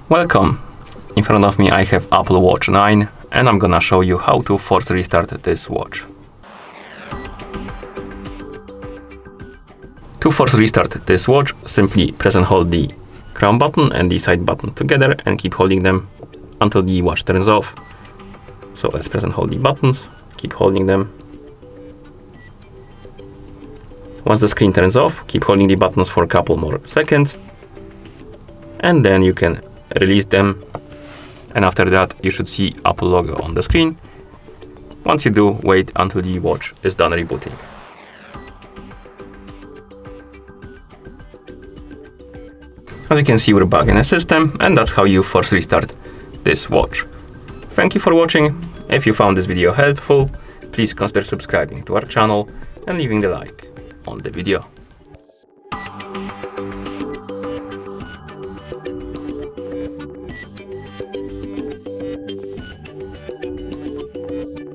Welcome! In front of me I have Apple Watch 9 and I'm gonna show you how to force restart this watch. To force restart this watch, simply press and hold the crown button and the side button together and keep holding them until the watch turns off. So let's press and hold the buttons, keep holding them. Once the screen turns off, keep holding the buttons for a couple more seconds and then you can release them, and after that you should see Apple logo on the screen. Once you do, wait until the watch is done rebooting. As you can see, we're back in the system, and that's how you force restart this watch. Thank you for watching. If you found this video helpful, please consider subscribing to our channel and leaving a like on the video.